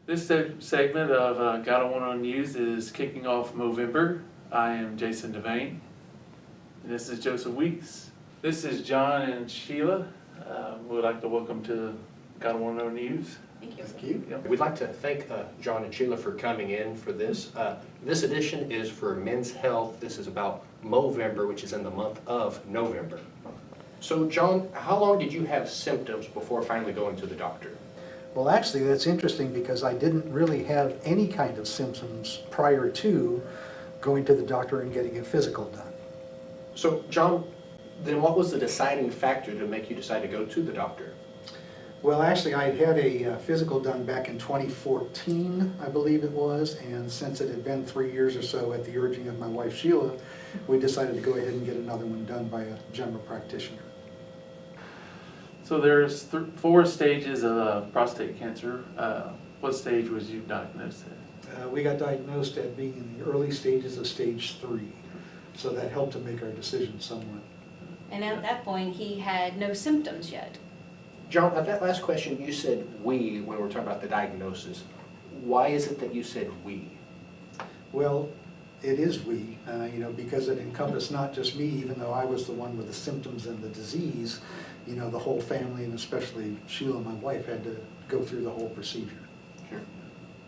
This segment of Gotta Wanna News is kicking off Movember. I am Jason Devane, and this is Joseph Weeks. This is John and Sheila. We'd like to welcome to Gotta Wanna Know News. Thank you. Thank you. Yep. We'd like to thank John and Sheila for coming in for this. This edition is for men's health. This is about Movember, which is in the month of November. So John, how long did you have symptoms before finally going to the doctor? Well, actually, that's interesting because I didn't really have any kind of symptoms prior to going to the doctor and getting a physical done. So John, then what was the deciding factor to make you decide to go to the doctor? Well, actually, I had a physical done back in 2014, I believe it was, and since it had been 3 years or so at the urging of my wife Sheila, we decided to go ahead and get another one done by a general practitioner. So there's 4 stages of prostate cancer. What stage was you diagnosed at? We got diagnosed at being in the early stages of stage 3, so that helped to make our decision somewhat. And at that point, he had no symptoms yet. John, at that last question, you said we when we were talking about the diagnosis. Why is it that you said we? Well, it is we, because it encompassed not just me, even though I was the one with the symptoms and the disease, the whole family and especially Sheila, my wife, had to go through the whole procedure. Sure.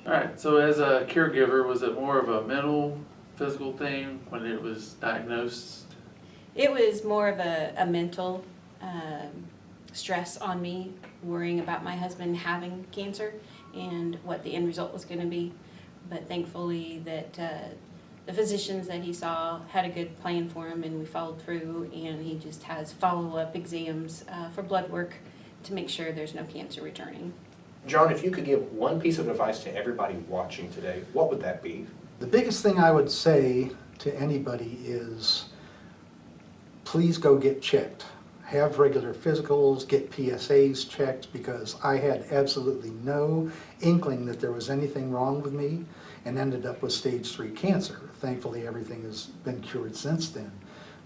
All right, so as a caregiver, was it more of a mental, physical thing when it was diagnosed? It was more of a mental stress on me, worrying about my husband having cancer and what the end result was going to be. But thankfully that the physicians that he saw had a good plan for him, and we followed through, and he just has follow-up exams for blood work to make sure there's no cancer returning. John, if you could give one piece of advice to everybody watching today, what would that be? The biggest thing I would say to anybody is please go get checked. Have regular physicals, get PSAs checked, because I had absolutely no inkling that there was anything wrong with me and ended up with stage 3 cancer. Thankfully, everything has been cured since then.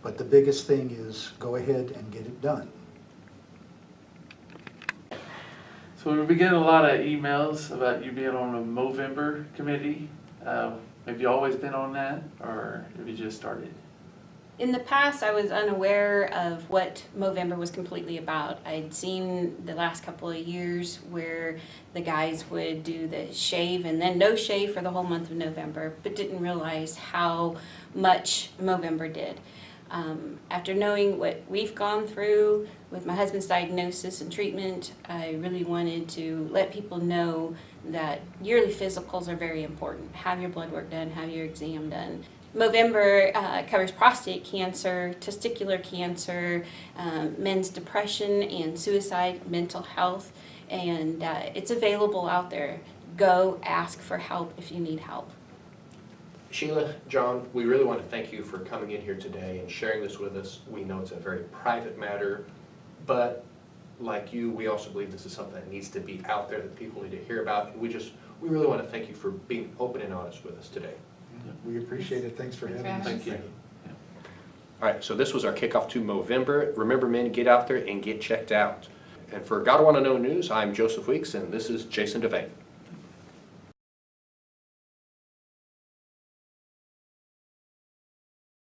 But the biggest thing is go ahead and get it done. So we've been getting a lot of emails about you being on a Movember committee. Have you always been on that, or have you just started? In the past, I was unaware of what Movember was completely about. I'd seen the last couple of years where the guys would do the shave and then no shave for the whole month of November, but didn't realize how much Movember did. After knowing what we've gone through with my husband's diagnosis and treatment, I really wanted to let people know that yearly physicals are very important. Have your blood work done, have your exam done. Movember covers prostate cancer, testicular cancer, men's depression and suicide, mental health, and it's available out there. Go ask for help if you need help. Sheila, John, we really want to thank you for coming in here today and sharing this with us. We know it's a very private matter, but like you, we also believe this is something that needs to be out there that people need to hear about. We really want to thank you for being open and honest with us today. We appreciate it. Thanks for having us. Thank you. All right, so this was our kickoff to Movember. Remember, men, get out there and get checked out. And for Gotta Wanna Know News, I'm Joseph Weeks, and this is Jason Devane.